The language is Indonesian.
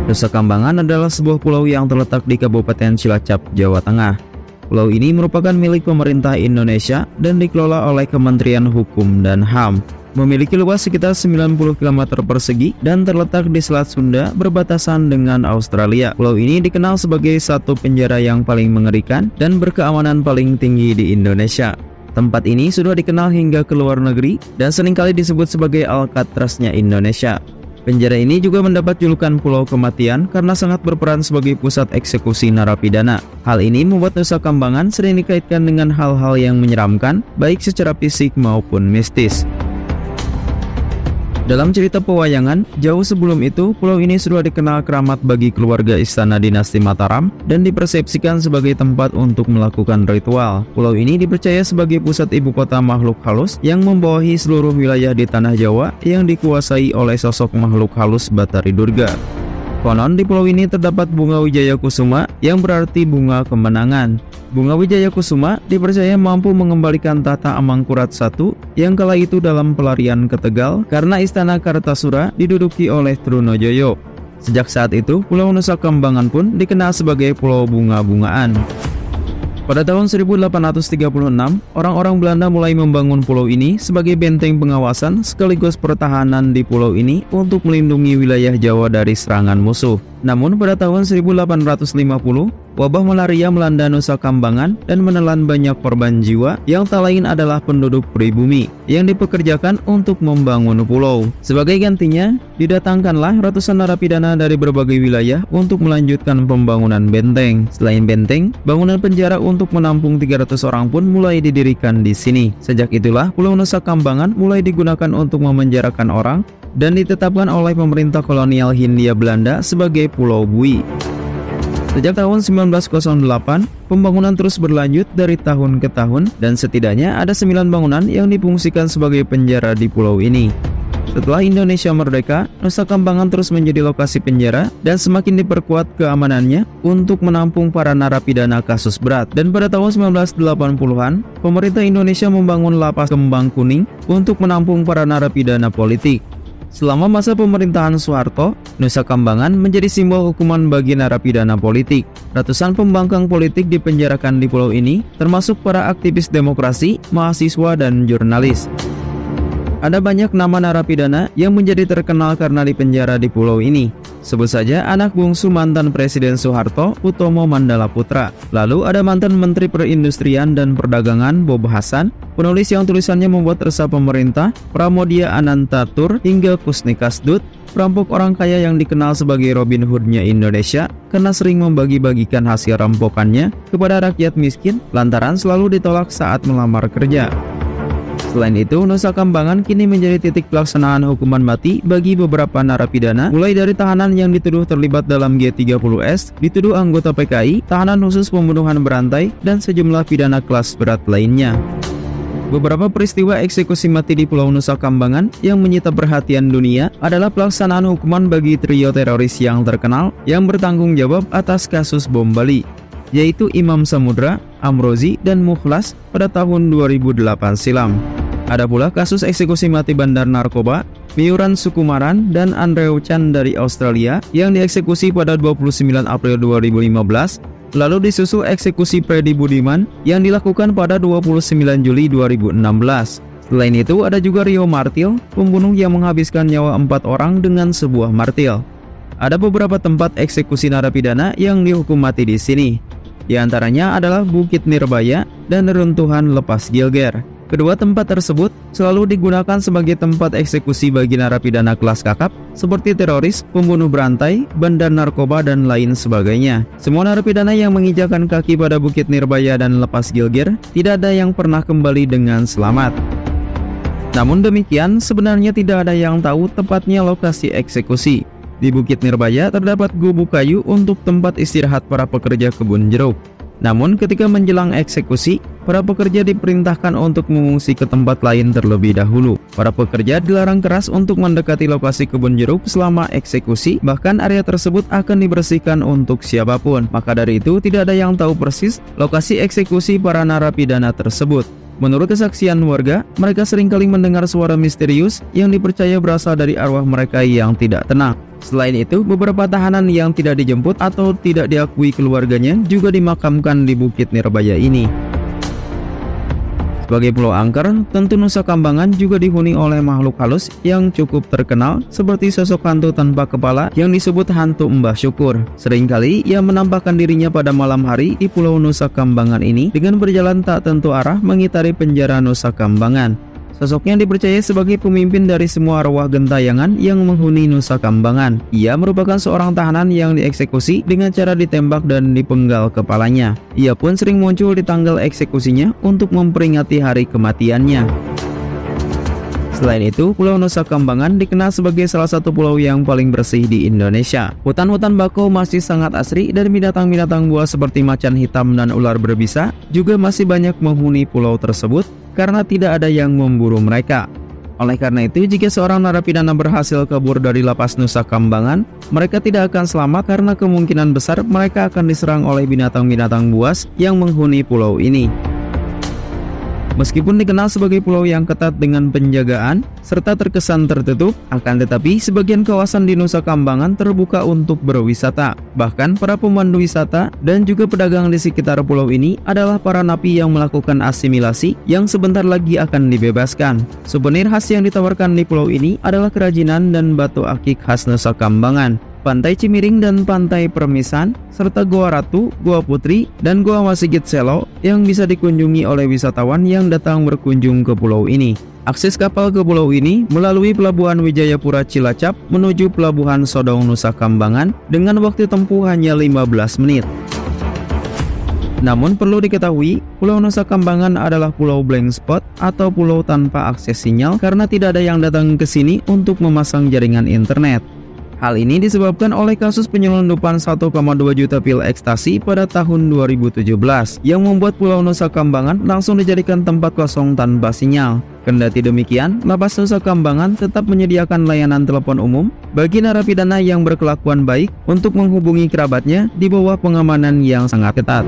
Nusa Kambangan adalah sebuah pulau yang terletak di Kabupaten Cilacap, Jawa Tengah. Pulau ini merupakan milik pemerintah Indonesia dan dikelola oleh Kementerian Hukum dan HAM. Memiliki luas sekitar 90 km persegi dan terletak di Selat Sunda berbatasan dengan Australia. Pulau ini dikenal sebagai satu penjara yang paling mengerikan dan berkeamanan paling tinggi di Indonesia. Tempat ini sudah dikenal hingga ke luar negeri dan seringkali disebut sebagai Alcatraz-nya Indonesia. Penjara ini juga mendapat julukan Pulau Kematian karena sangat berperan sebagai pusat eksekusi narapidana. Hal ini membuat Nusa Kambangan sering dikaitkan dengan hal-hal yang menyeramkan, baik secara fisik maupun mistis. Dalam cerita pewayangan, jauh sebelum itu, pulau ini sudah dikenal keramat bagi keluarga istana dinasti Mataram dan dipersepsikan sebagai tempat untuk melakukan ritual. Pulau ini dipercaya sebagai pusat ibu kota makhluk halus yang membawahi seluruh wilayah di tanah Jawa yang dikuasai oleh sosok makhluk halus Batari Durga. Konon di pulau ini terdapat bunga Wijaya Kusuma yang berarti bunga kemenangan. Bunga Wijaya Kusuma dipercaya mampu mengembalikan tahta Amangkurat I yang kala itu dalam pelarian ke Tegal karena istana Kartasura diduduki oleh Trunojoyo. Sejak saat itu, Pulau Nusa Kambangan pun dikenal sebagai Pulau Bunga-bungaan. Pada tahun 1836, orang-orang Belanda mulai membangun pulau ini sebagai benteng pengawasan sekaligus pertahanan di pulau ini untuk melindungi wilayah Jawa dari serangan musuh. Namun pada tahun 1850, wabah malaria melanda Nusa Kambangan dan menelan banyak korban jiwa yang tak lain adalah penduduk pribumi yang dipekerjakan untuk membangun pulau. Sebagai gantinya, didatangkanlah ratusan narapidana dari berbagai wilayah untuk melanjutkan pembangunan benteng. Selain benteng, bangunan penjara untuk menampung 300 orang pun mulai didirikan di sini. Sejak itulah Pulau Nusa Kambangan mulai digunakan untuk memenjarakan orang dan ditetapkan oleh pemerintah kolonial Hindia Belanda sebagai Pulau Bui. Sejak tahun 1908, pembangunan terus berlanjut dari tahun ke tahun dan setidaknya ada 9 bangunan yang difungsikan sebagai penjara di pulau ini. Setelah Indonesia merdeka, Nusa Kambangan terus menjadi lokasi penjara dan semakin diperkuat keamanannya untuk menampung para narapidana kasus berat. Dan pada tahun 1980-an, pemerintah Indonesia membangun lapas Kembang Kuning untuk menampung para narapidana politik. Selama masa pemerintahan Soeharto, Nusa Kambangan menjadi simbol hukuman bagi narapidana politik. Ratusan pembangkang politik dipenjarakan di pulau ini, termasuk para aktivis demokrasi, mahasiswa, dan jurnalis. Ada banyak nama narapidana yang menjadi terkenal karena dipenjara di pulau ini. Sebut saja anak bungsu mantan Presiden Soeharto, Utomo Mandala Putra. Lalu ada mantan Menteri Perindustrian dan Perdagangan Bob Hasan, penulis yang tulisannya membuat resah pemerintah, Pramoedya Anantatur, hingga Kusni Kasdut, perampok orang kaya yang dikenal sebagai Robin Hood-nya Indonesia karena sering membagi-bagikan hasil rampokannya kepada rakyat miskin lantaran selalu ditolak saat melamar kerja. Selain itu, Nusa Kambangan kini menjadi titik pelaksanaan hukuman mati bagi beberapa narapidana, mulai dari tahanan yang dituduh terlibat dalam G30S, dituduh anggota PKI, tahanan khusus pembunuhan berantai, dan sejumlah pidana kelas berat lainnya. Beberapa peristiwa eksekusi mati di Pulau Nusa Kambangan yang menyita perhatian dunia adalah pelaksanaan hukuman bagi trio teroris yang terkenal yang bertanggung jawab atas kasus bom Bali, yaitu Imam Samudra, Amrozi, dan Mukhlas pada tahun 2008 silam. Ada pula kasus eksekusi mati bandar narkoba, Miuran Sukumaran dan Andrew Chan dari Australia yang dieksekusi pada 29 April 2015, lalu disusul eksekusi Freddy Budiman yang dilakukan pada 29 Juli 2016. Selain itu, ada juga Rio Martil, pembunuh yang menghabiskan nyawa 4 orang dengan sebuah martil. Ada beberapa tempat eksekusi narapidana yang dihukum mati di sini. Di antaranya adalah Bukit Nirbaya dan Reruntuhan Lepas Gilger. Kedua tempat tersebut selalu digunakan sebagai tempat eksekusi bagi narapidana kelas kakap seperti teroris, pembunuh berantai, bandar narkoba, dan lain sebagainya. Semua narapidana yang menginjakan kaki pada Bukit Nirbaya dan Lepas Gilger tidak ada yang pernah kembali dengan selamat. Namun demikian, sebenarnya tidak ada yang tahu tepatnya lokasi eksekusi. Di Bukit Nirbaya terdapat gubuk kayu untuk tempat istirahat para pekerja kebun jeruk. Namun ketika menjelang eksekusi, para pekerja diperintahkan untuk mengungsi ke tempat lain terlebih dahulu. Para pekerja dilarang keras untuk mendekati lokasi kebun jeruk selama eksekusi, bahkan area tersebut akan dibersihkan untuk siapapun. Maka dari itu tidak ada yang tahu persis lokasi eksekusi para narapidana tersebut. Menurut kesaksian warga, mereka seringkali mendengar suara misterius yang dipercaya berasal dari arwah mereka yang tidak tenang. Selain itu, beberapa tahanan yang tidak dijemput atau tidak diakui keluarganya juga dimakamkan di Bukit Nirbaya ini. Sebagai pulau angker, tentu Nusa Kambangan juga dihuni oleh makhluk halus yang cukup terkenal seperti sosok hantu tanpa kepala yang disebut hantu Mbah Syukur. Seringkali ia menampakkan dirinya pada malam hari di Pulau Nusa Kambangan ini dengan berjalan tak tentu arah mengitari penjara Nusa Kambangan. Sosoknya dipercaya sebagai pemimpin dari semua arwah gentayangan yang menghuni Nusa Kambangan. Ia merupakan seorang tahanan yang dieksekusi dengan cara ditembak dan dipenggal kepalanya. Ia pun sering muncul di tanggal eksekusinya untuk memperingati hari kematiannya. Selain itu, Pulau Nusa Kambangan dikenal sebagai salah satu pulau yang paling bersih di Indonesia. Hutan-hutan bakau masih sangat asri dan binatang-binatang buas seperti macan hitam dan ular berbisa juga masih banyak menghuni pulau tersebut karena tidak ada yang memburu mereka. Oleh karena itu, jika seorang narapidana berhasil kabur dari lapas Nusa Kambangan, mereka tidak akan selamat karena kemungkinan besar mereka akan diserang oleh binatang-binatang buas yang menghuni pulau ini. Meskipun dikenal sebagai pulau yang ketat dengan penjagaan serta terkesan tertutup, akan tetapi sebagian kawasan di Nusa Kambangan terbuka untuk berwisata. Bahkan para pemandu wisata dan juga pedagang di sekitar pulau ini adalah para napi yang melakukan asimilasi yang sebentar lagi akan dibebaskan. Souvenir khas yang ditawarkan di pulau ini adalah kerajinan dan batu akik khas Nusa Kambangan, Pantai Cimiring dan Pantai Permisan, serta Goa Ratu, Goa Putri, dan Goa Masigit Selo yang bisa dikunjungi oleh wisatawan yang datang berkunjung ke pulau ini. Akses kapal ke pulau ini melalui Pelabuhan Wijayapura Cilacap menuju Pelabuhan Sodong Nusa Kambangan dengan waktu tempuh hanya 15 menit. Namun perlu diketahui, Pulau Nusa Kambangan adalah pulau blank spot atau pulau tanpa akses sinyal karena tidak ada yang datang ke sini untuk memasang jaringan internet. Hal ini disebabkan oleh kasus penyelundupan 1,2 juta pil ekstasi pada tahun 2017 yang membuat Pulau Nusa Kambangan langsung dijadikan tempat kosong tanpa sinyal. Kendati demikian, Lapas Nusa Kambangan tetap menyediakan layanan telepon umum bagi narapidana yang berkelakuan baik untuk menghubungi kerabatnya di bawah pengamanan yang sangat ketat.